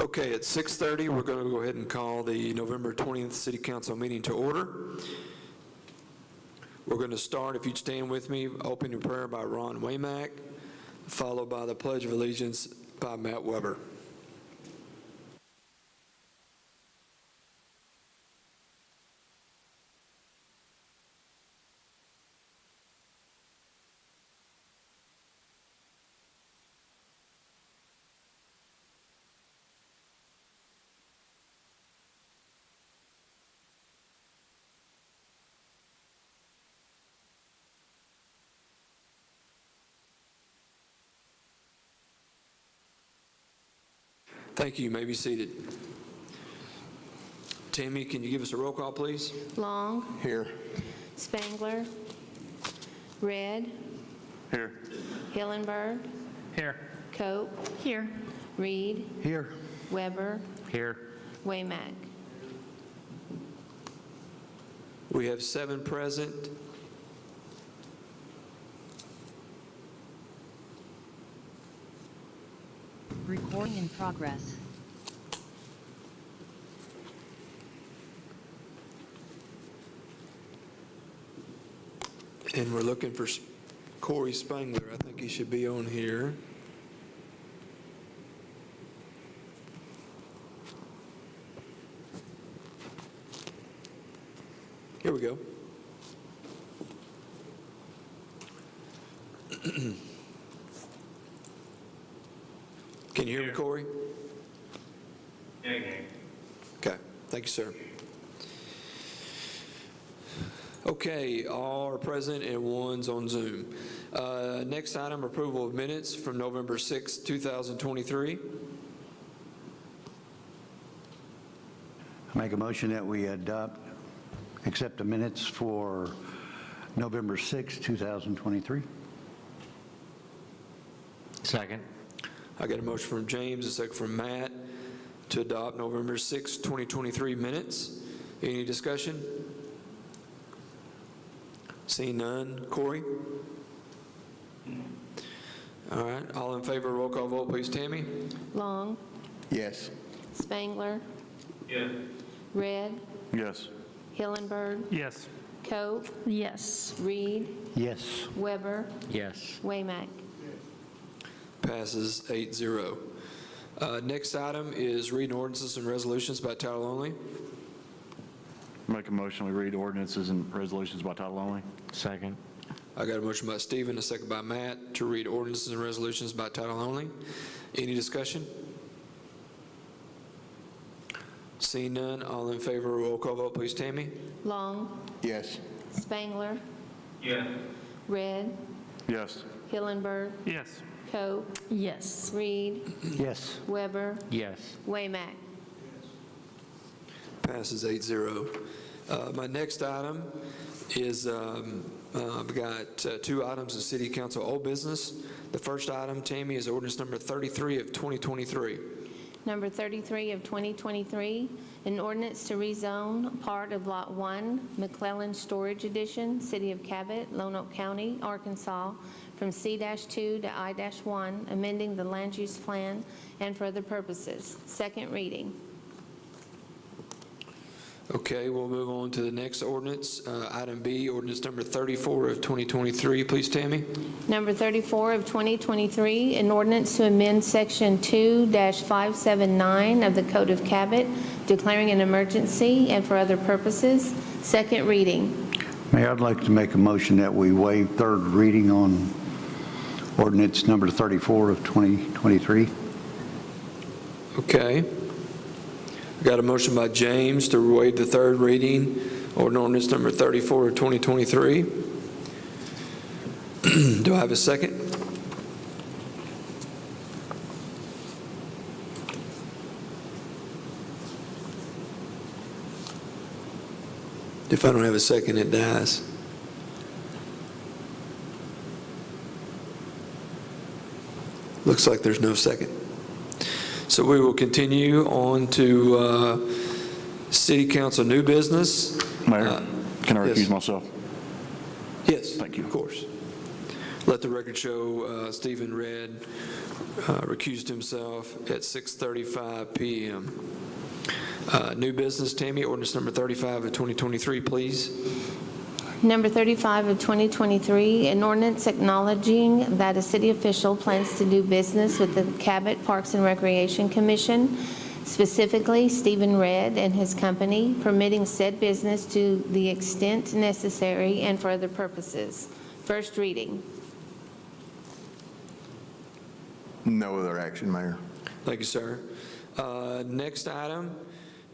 Okay, at 6:30, we're going to go ahead and call the November 20th City Council meeting to order. We're going to start, if you'd stand with me, opening prayer by Ron Waymack, followed by the Pledge of Allegiance by Matt Weber. Thank you. You may be seated. Tammy, can you give us a roll call, please? Long. Here. Spangler. Red. Here. Hillenberg. Here. Cope. Here. Reed. Here. Weber. Here. Waymack. We have 7 present. Recording in progress. And we're looking for Corey Spangler. I think he should be on here. Here we go. Can you hear me, Corey? Yeah, yeah. Okay, thank you, sir. Okay, all are present and one's on Zoom. Next item, approval of minutes from November 6, 2023. I make a motion that we accept the minutes for November 6, 2023. Second. I got a motion from James, a second from Matt, to adopt November 6, 2023 minutes. Any discussion? Seeing none. Corey? All right, all in favor, roll call vote, please. Tammy? Long. Yes. Spangler. Yes. Red. Yes. Hillenberg. Yes. Cope. Yes. Reed. Yes. Weber. Yes. Waymack. Passes 8-0. Next item is reading ordinances and resolutions by title only. Make a motion, we read ordinances and resolutions by title only. Second. I got a motion by Stephen, a second by Matt, to read ordinances and resolutions by title only. Any discussion? Seeing none, all in favor, roll call vote, please. Tammy? Long. Yes. Spangler. Yes. Red. Yes. Hillenberg. Yes. Cope. Yes. Reed. Yes. Weber. Yes. Waymack. Passes 8-0. My next item is, I've got 2 items of City Council old business. The first item, Tammy, is ordinance number 33 of 2023. Number 33 of 2023, an ordinance to rezone part of Lot 1, McClellan Storage Edition, City of Cabot, Lonoke County, Arkansas, from C-2 to I-1, amending the land use plan and for other purposes. Second reading. Okay, we'll move on to the next ordinance. Item B, ordinance number 34 of 2023. Please, Tammy. Number 34 of 2023, an ordinance to amend Section 2-579 of the Code of Cabot, declaring an emergency and for other purposes. Second reading. Mayor, I'd like to make a motion that we waive third reading on ordinance number 34 of 2023. Okay. Got a motion by James to waive the third reading on ordinance number 34 of 2023. Do I have a second? If I don't have a second, it dies. Looks like there's no second. So we will continue on to City Council new business. Mayor, can I yes. recuse myself? Yes. Thank you. Of course. Let the record show Stephen Redd recused himself at 6:35 PM. New business, Tammy, ordinance number 35 of 2023, please. Number 35 of 2023, an ordinance acknowledging that a city official plans to do business with the Cabot Parks and Recreation Commission, specifically Stephen Redd and his company, permitting said business to the extent necessary and for other purposes. First reading. No other action, Mayor. Thank you, sir. Next item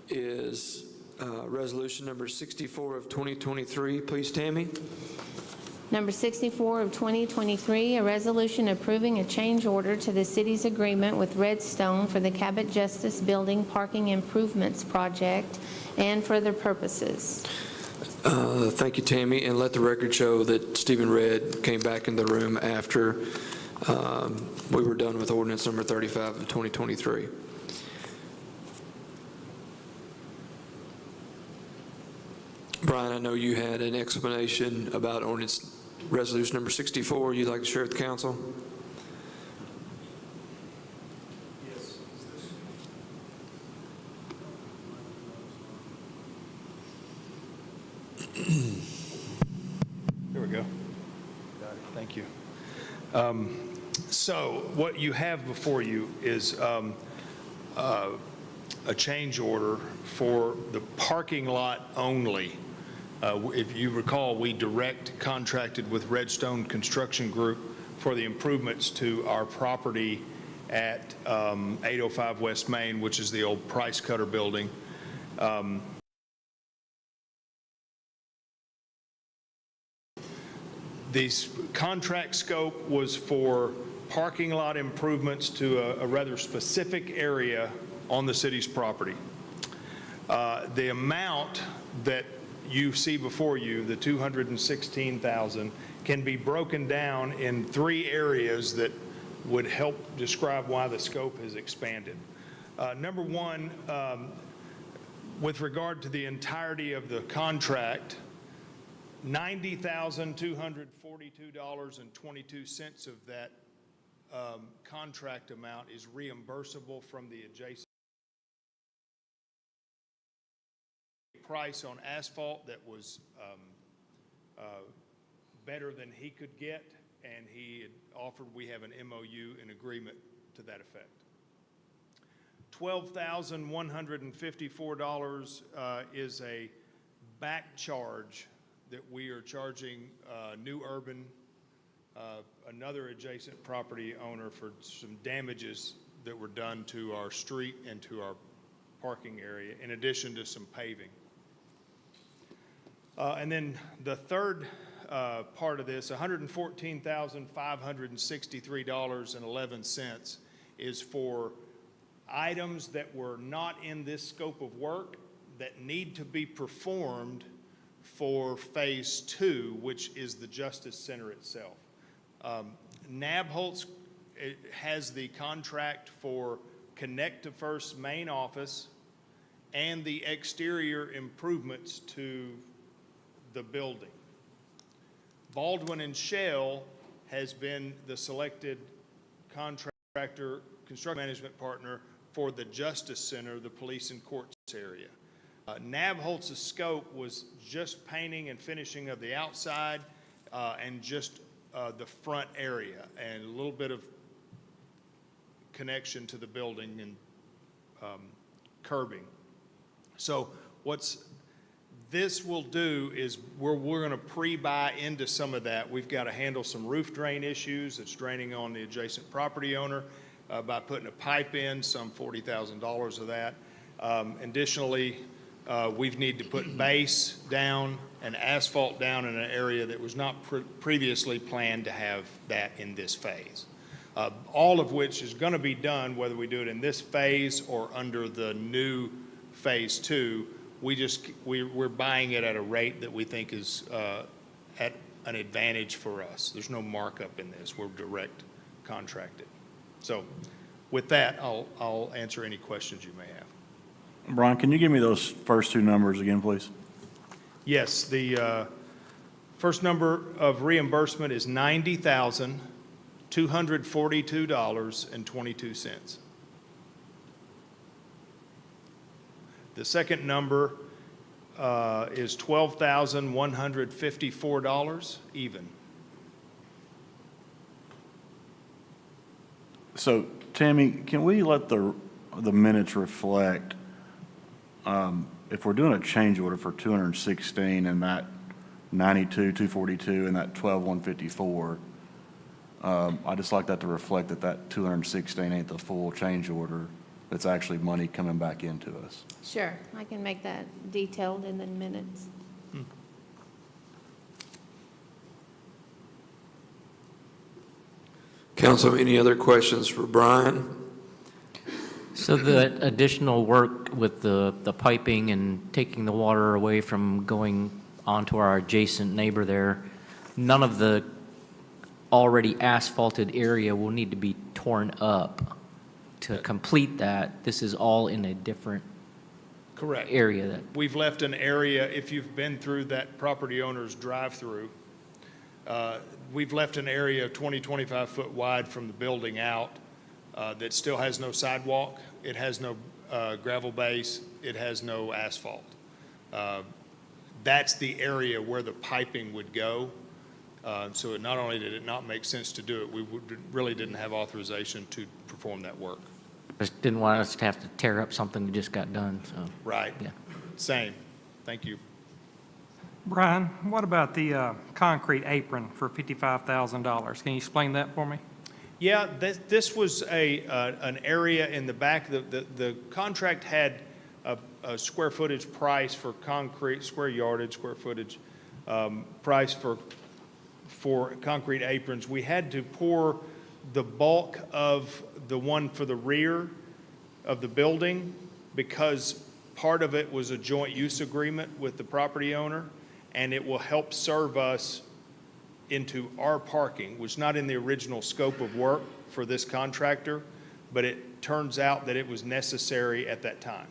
is resolution number 64 of 2023. Please, Tammy. Number 64 of 2023, a resolution approving a change order to the city's agreement with Redstone for the Cabot Justice Building Parking Improvements Project and for other purposes. Thank you, Tammy, and let the record show that Stephen Redd came back in the room after we were done with ordinance number 35 of 2023. Brian, I know you had an explanation about ordinance resolution number 64. You'd like to share with the council? There we go. Got it. Thank you. So what you have before you is a change order for the parking lot only. If you recall, we direct contracted with Redstone Construction Group for the improvements to our property at 805 West Main, which is the old Price Cutter building. The contract scope was for parking lot improvements to a rather specific area on the city's property. The amount that you see before you, the $216,000, can be broken down in three areas that would help describe why the scope has expanded. Number one, with regard to the entirety of the contract, $90,242.22 of that contract amount is reimbursable from the adjacent price on asphalt that was better than he could get, and he had offered, we have an MOU, an agreement to that effect. $12,154 is a back charge that we are charging New Urban, another adjacent property owner, for some damages that were done to our street and to our parking area, in addition to some paving. And then the third part of this, $114,563.11, is for items that were not in this scope of work that need to be performed for Phase 2, which is the Justice Center itself. Nabholz has the contract for Connect to First main office and the exterior improvements to the building. Baldwin and Shell has been the selected contractor, construction management partner for the Justice Center, the police and courts area. Nabholz's scope was just painting and finishing of the outside and just the front area, and a little bit of connection to the building and curbing. So what's this will do is we're going to pre-buy into some of that. We've got to handle some roof drain issues that's draining on the adjacent property owner by putting a pipe in, some $40,000 of that. Additionally, we need to put base down and asphalt down in an area that was not previously planned to have that in this phase. All of which is going to be done whether we do it in this phase or under the new Phase 2. We're buying it at a rate that we think is at an advantage for us. There's no markup in this. We're direct contracted. So with that, I'll answer any questions you may have. Brian, can you give me those first two numbers again, please? Yes, the First number of reimbursement is $90,242.22. The second number is $12,154 even. So Tammy, can we let the minutes reflect, if we're doing a change order for 216 and that 92,242 and that 12,154, I'd just like that to reflect that 216 ain't the full change order. It's actually money coming back into us. Sure, I can make that detailed in the minutes. Council, any other questions for Brian? So the additional work with the piping and taking the water away from going onto our adjacent neighbor there, none of the already asphalted area will need to be torn up to complete that. This is all in a different Correct. area that, We've left an area, if you've been through that property owner's drive-through, we've left an area 20, 25 foot wide from the building out that still has no sidewalk. It has no gravel base. It has no asphalt. That's the area where the piping would go. So it not only did it not make sense to do it, we really didn't have authorization to perform that work. just didn't want us to have to tear up something that just got done, so. Right. Yeah. Same. Thank you. Brian, what about the concrete apron for $55,000? Can you explain that for me? Yeah, this was an area in the back. The contract had a square footage price for concrete, square yardage, square footage price for concrete aprons. We had to pour the bulk of the one for the rear of the building because part of it was a joint use agreement with the property owner, and it will help serve us into our parking, which is not in the original scope of work for this contractor, but it turns out that it was necessary at that time.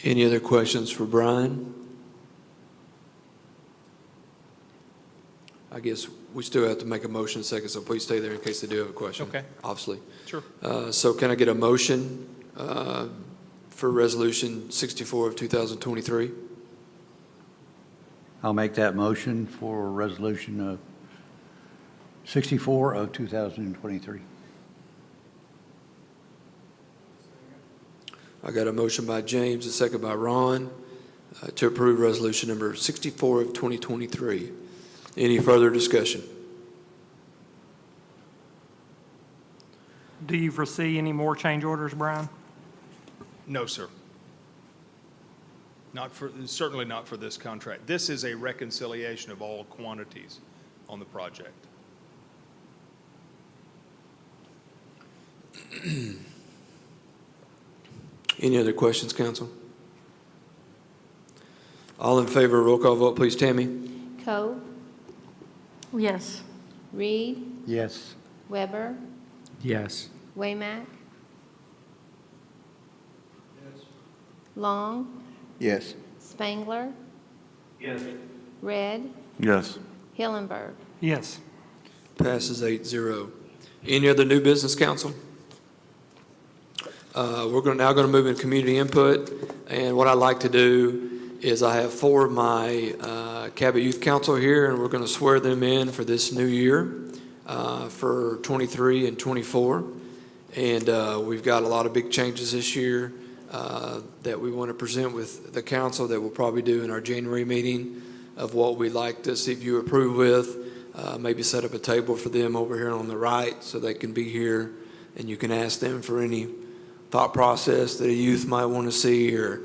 Any other questions for Brian? I guess we still have to make a motion in a second, so please stay there in case they do have a question. Okay. Obviously. Sure. So can I get a motion for Resolution 64 of 2023? I'll make that motion for Resolution 64 of 2023. I got a motion by James, a second by Ron, to approve Resolution number 64 of 2023. Any further discussion? Do you foresee any more change orders, Brian? No, sir. Certainly not for this contract. This is a reconciliation of all quantities on the project. Any other questions, council? All in favor, roll call vote, please. Tammy? Coe, Yes. Reed, Yes. Weber, Yes. Waymack. Long, Yes. Spangler. Red, Yes. Hillenberg. Yes. Passes 8-0. Any other new business, council? We're now going to move in community input, and what I'd like to do is I have 4 of my Cabot Youth Council here, and we're going to swear them in for this new year for 23 and 24. And we've got a lot of big changes this year that we want to present with the council that we'll probably do in our January meeting of what we'd like to see if you approve with. Maybe set up a table for them over here on the right so they can be here and you can ask them for any thought process that a youth might want to see, or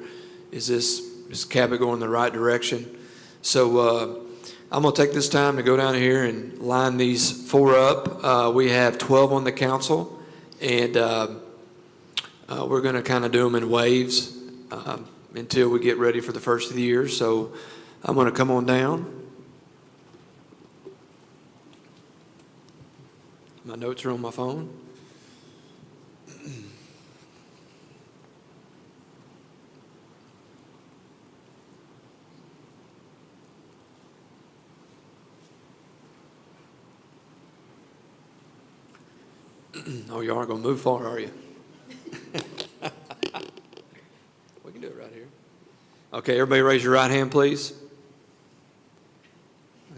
is Cabot going the right direction? So I'm going to take this time to go down here and line these 4 up. We have 12 on the council, and we're going to kind of do them in waves until we get ready for the first of the year. So I'm going to come on down. My notes are on my phone. Oh, you aren't going to move far, are you? We can do it right here. Okay, everybody raise your right hand, please.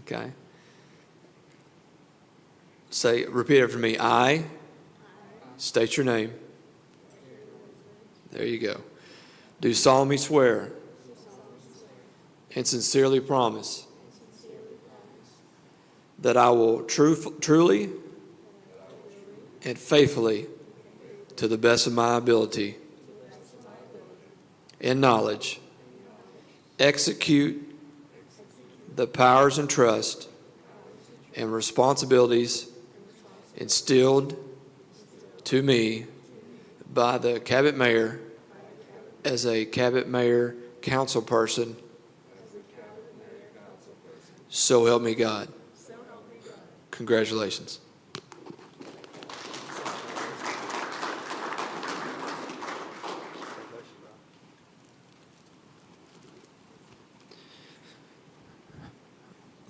Okay. Repeat after me. I state your name. There you go. Do solemnly swear and sincerely promise that I will truly and faithfully, to the best of my ability and knowledge, execute the powers and trust and responsibilities instilled to me by the Cabot Mayor as a Cabot Mayor council person. So help me God. Congratulations.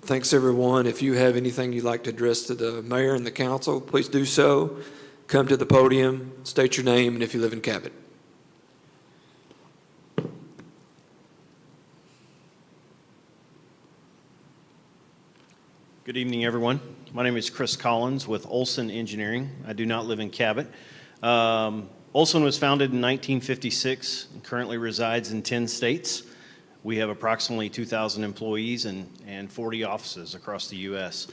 Thanks, everyone. If you have anything you'd like to address to the mayor and the council, please do so. Come to the podium, state your name, and if you live in Cabot. Good evening, everyone. My name is Chris Collins with Olson Engineering. I do not live in Cabot. Olson was founded in 1956 and currently resides in 10 states. We have approximately 2,000 employees and 40 offices across the U.S.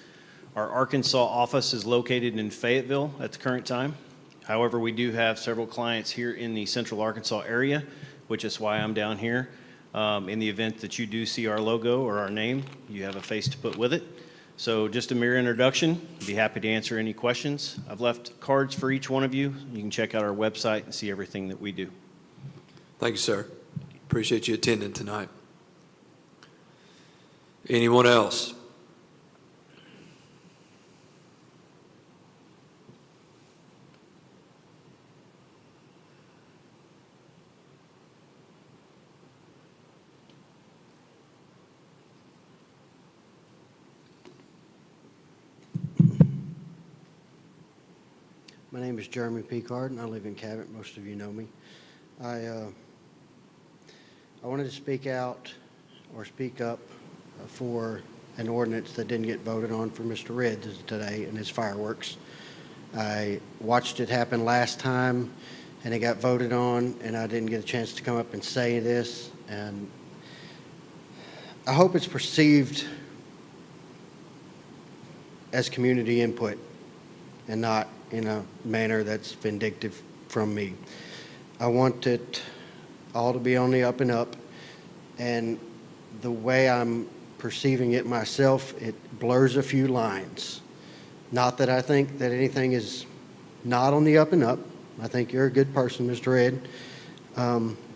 Our Arkansas office is located in Fayetteville at the current time. However, we do have several clients here in the central Arkansas area, which is why I'm down here. In the event that you do see our logo or our name, you have a face to put with it. So just a mere introduction. I'd be happy to answer any questions. I've left cards for each one of you. You can check out our website and see everything that we do. Thank you, sir. Appreciate you attending tonight. Anyone else? My name is Jeremy Picard, and I live in Cabot. Most of you know me. I wanted to speak out or speak up for an ordinance that didn't get voted on for Mr. Red today and his fireworks. I watched it happen last time, and it got voted on, and I didn't get a chance to come up and say this. And I hope it's perceived as community input and not in a manner that's vindictive from me. I want it all to be on the up and up, and the way I'm perceiving it myself, it blurs a few lines. Not that I think that anything is not on the up and up. I think you're a good person, Mr. Ed.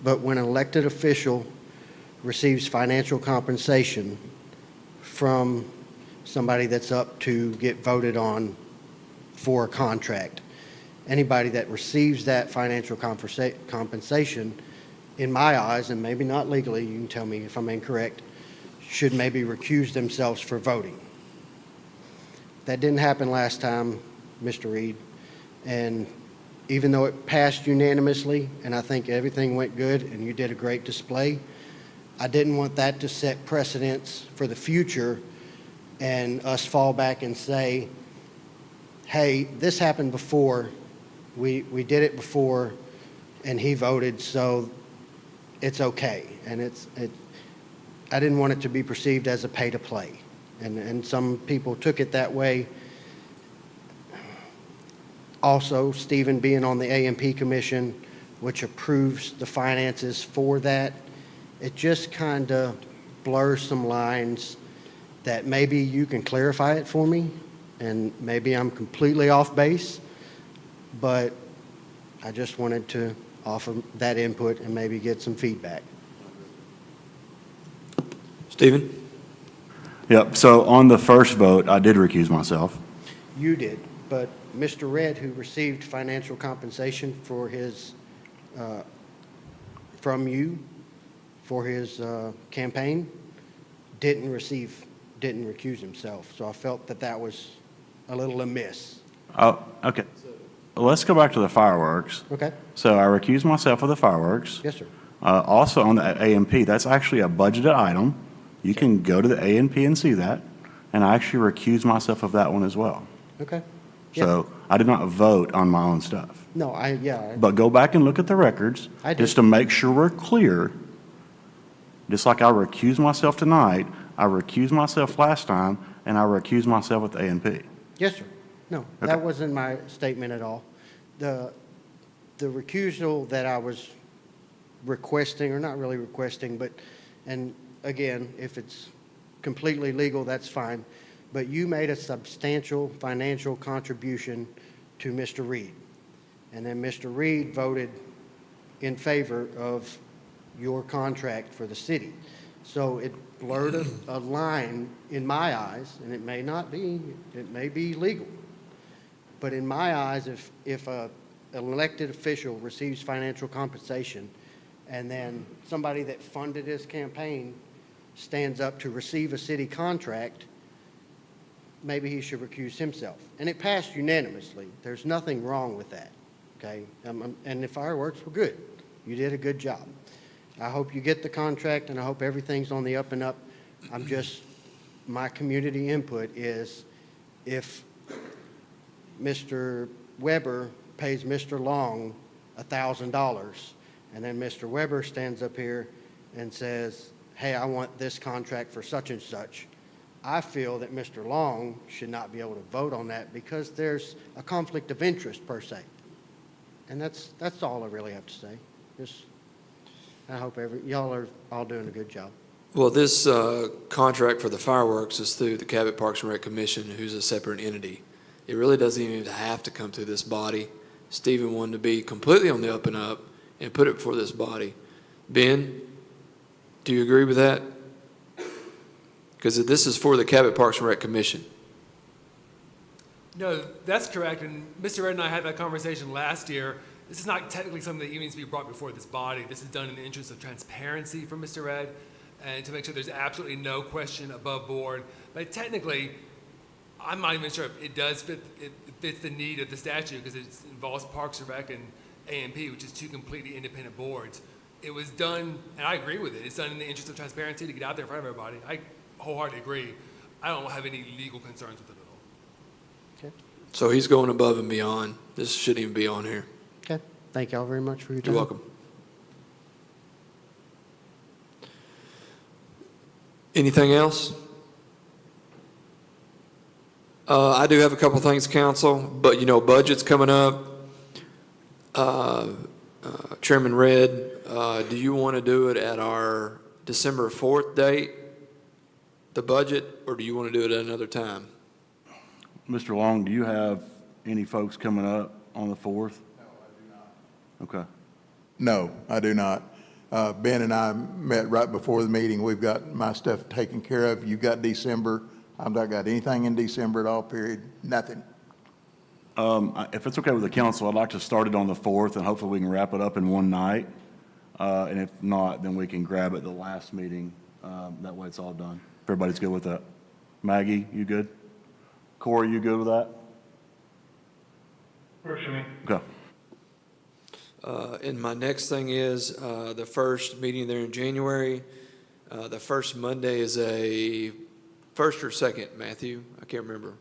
But when an elected official receives financial compensation from somebody that's up to get voted on for a contract, anybody that receives that financial compensation, in my eyes, and maybe not legally, you can tell me if I'm incorrect, should maybe recuse themselves for voting. That didn't happen last time, Mr. Reed, and even though it passed unanimously, and I think everything went good, and you did a great display, I didn't want that to set precedents for the future and us fall back and say, hey, this happened before, we did it before, and he voted, so it's okay. And I didn't want it to be perceived as a pay-to-play, and some people took it that way. Also, Stephen being on the A&P Commission, which approves the finances for that, it just kind of blurs some lines that maybe you can clarify it for me, and maybe I'm completely off base, but I just wanted to offer that input and maybe get some feedback. Stephen? Yep, so on the first vote, I did recuse myself. You did, but Mr. Red, who received financial compensation for his, from you for his campaign, didn't recuse himself. So I felt that that was a little amiss. Oh, okay. let's go back to the fireworks. Okay? So I recuse myself of the fireworks. Yes, sir. Also on the A&P, that's actually a budgeted item. You can go to the A&P and see that. And I actually recuse myself of that one as well. Okay? Yeah. So I did not vote on my own stuff. No, yeah, But go back and look at the records. I did. Just to make sure we're clear. Just like I recused myself tonight, I recused myself last time, and I recused myself with the A&P. yes, sir. No, Okay. that wasn't my statement at all. The recusal that I was requesting, or not really requesting, but, and again, if it's completely legal, that's fine, but you made a substantial financial contribution to Mr. Reed. And then Mr. Reed voted in favor of your contract for the city. So it blurred a line in my eyes, and it may not be, it may be legal. But in my eyes, if an elected official receives financial compensation, and then somebody that funded his campaign stands up to receive a city contract, maybe he should recuse himself. And it passed unanimously. There's nothing wrong with that, okay? And the fireworks were good. You did a good job. I hope you get the contract, and I hope everything's on the up and up. My community input is if Mr. Weber pays Mr. Long $1,000, and then Mr. Weber stands up here and says, hey, I want this contract for such and such, I feel that Mr. Long should not be able to vote on that because there's a conflict of interest per se. And that's all I really have to say. I hope y'all are all doing a good job. Well, this contract for the fireworks is through the Cabot Parks and Rec Commission, who's a separate entity. It really doesn't even have to come through this body. Stephen wanted to be completely on the up and up and put it before this body. Ben, do you agree with that? Because this is for the Cabot Parks and Rec Commission. No, that's correct. And Mr. Red and I had that conversation last year. This is not technically something that even needs to be brought before this body. This is done in the interest of transparency from Mr. Red and to make sure there's absolutely no question above board. But technically, I'm not even sure if it fits the need of the statute because it involves Parks and Rec and A&P, which is two completely independent boards. It was done, and I agree with it, it's done in the interest of transparency to get out there in front of everybody. I wholeheartedly agree. I don't have any legal concerns with it at all. Okay. So he's going above and beyond. This shouldn't even be on here. Okay. Thank y'all very much for your time. You're welcome. Anything else? I do have a couple things, council, but budget's coming up. Chairman Redd, do you want to do it at our December 4th date, the budget, or do you want to do it at another time? Mr. Long, do you have any folks coming up on the 4th? No, I do not. Okay. No, I do not. Ben and I met right before the meeting. We've got my stuff taken care of. You've got December. I've not got anything in December at all, period. Nothing. If it's okay with the council, I'd like to start it on the 4th, and hopefully we can wrap it up in one night. And if not, then we can grab it the last meeting. That way it's all done. If everybody's good with that. Maggie, you good? Corey, you good with that? Works for me. Okay. And my next thing is the first meeting there in January. The first Monday is a first or second, Matthew? I can't remember.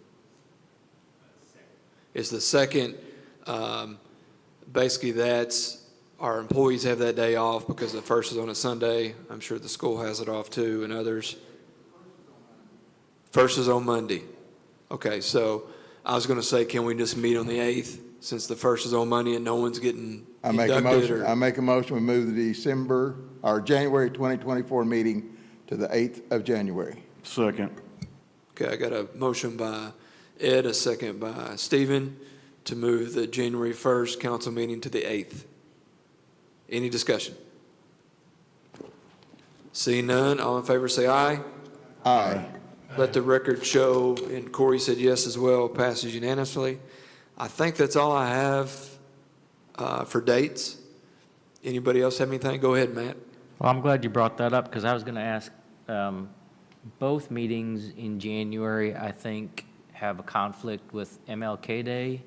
It's the second. Basically, that's our employees have that day off because the first is on a Sunday. I'm sure the school has it off too, and others. First is on Monday. Okay, so I was going to say, can we just meet on the 8th since the first is on Monday and no one's getting I make a inducted? motion, I make a motion, we move the January 2024 meeting to the 8th of January. Second. Okay, I got a motion by Ed, a second by Stephen to move the January 1st council meeting to the 8th. Any discussion? Seeing none, all in favor say aye. Aye. Let the record show, and Corey said yes as well, passes unanimously. I think that's all I have for dates. Anybody else have anything? Go ahead, Matt. Well, I'm glad you brought that up because I was going to ask, both meetings in January, I think, have a conflict with MLK Day.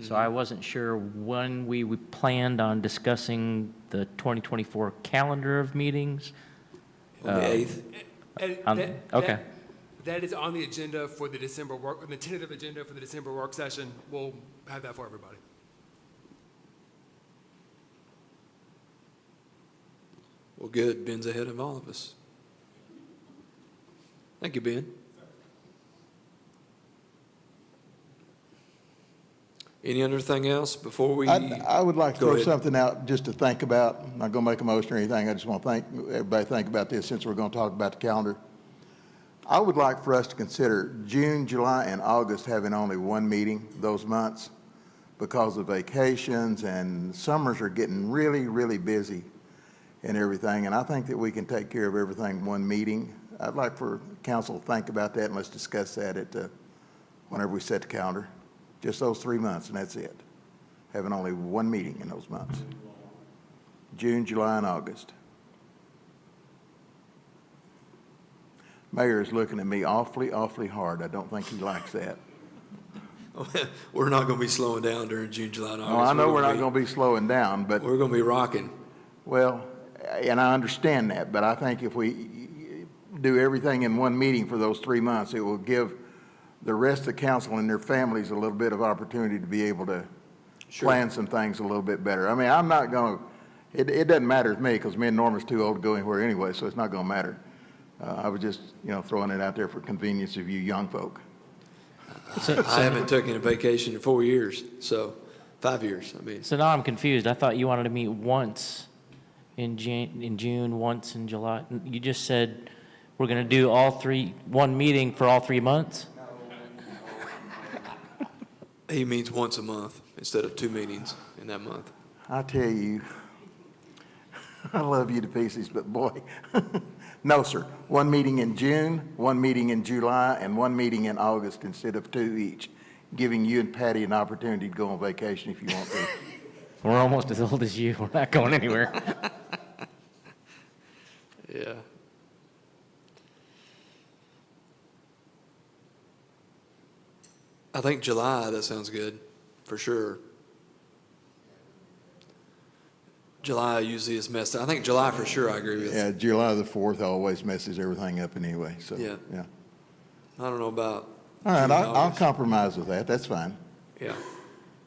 So I wasn't sure when we planned on discussing the 2024 calendar of meetings. On the 8th? Okay. That is on the agenda for the December the tentative agenda for the December work session. We'll have that for everybody. Well, good. Ben's ahead of all of us. Thank you, Ben. Any other thing else before we? I would like to Go throw ahead. something out just to think about. I'm not going to make a motion or anything. I just want to everybody think about this since we're going to talk about the calendar. I would like for us to consider June, July, and August having only one meeting those months because of vacations and summers are getting really, really busy and everything. And I think that we can take care of everything in one meeting. I'd like for council to think about that and let's discuss that whenever we set the calendar. Just those 3 months, and that's it. Having only one meeting in those months. June, July, and August. Mayor is looking at me awfully, awfully hard. I don't think he likes that. We're not going to be slowing down during June, July, and August. Oh, I know we're not going to be slowing down, but, We're going to be rocking. well, and I understand that, but I think if we do everything in one meeting for those 3 months, it will give the rest of the council and their families a little bit of opportunity to be able to plan some things a little bit better. I mean, I'm not going to, it doesn't matter to me because me and Norma's too old to go anywhere anyway, so it's not going to matter. I was just, throwing it out there for convenience of you young folk. I haven't taken a vacation in 4 years, so 5 years, I mean. So now I'm confused. I thought you wanted to meet once in June, once in July. You just said we're going to do one meeting for all 3 months? He means once a month instead of 2 meetings in that month. I tell you, I love you to pieces, but boy, no, sir. One meeting in June, one meeting in July, and one meeting in August instead of 2 each, giving you and Patty an opportunity to go on vacation if you want to. We're almost as old as you. We're not going anywhere. Yeah. I think July, that sounds good, for sure. July usually is messed up. I think July for sure, I agree with. Yeah, July the 4th always messes everything up anyway, so, Yeah. yeah. I don't know about. All right, June, I'll August. compromise with that. That's fine. Yeah.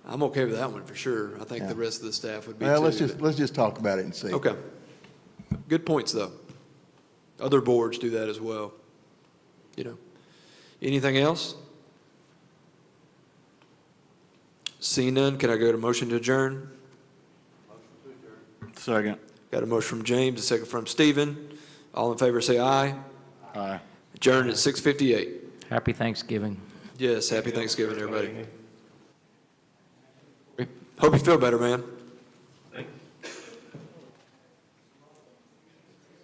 I'm okay with that one for sure. I think the rest of the staff would be too. Well, but- let's just talk about it and see. Okay. Good points, though. Other boards do that as well. Anything else? Seeing none, can I go to motion to adjourn? Second. Got a motion from James, a second from Stephen. All in favor, say aye. Aye. Adjourned at 6:58. Happy Thanksgiving. Yes, happy Thanksgiving, everybody. Hope you feel better, man.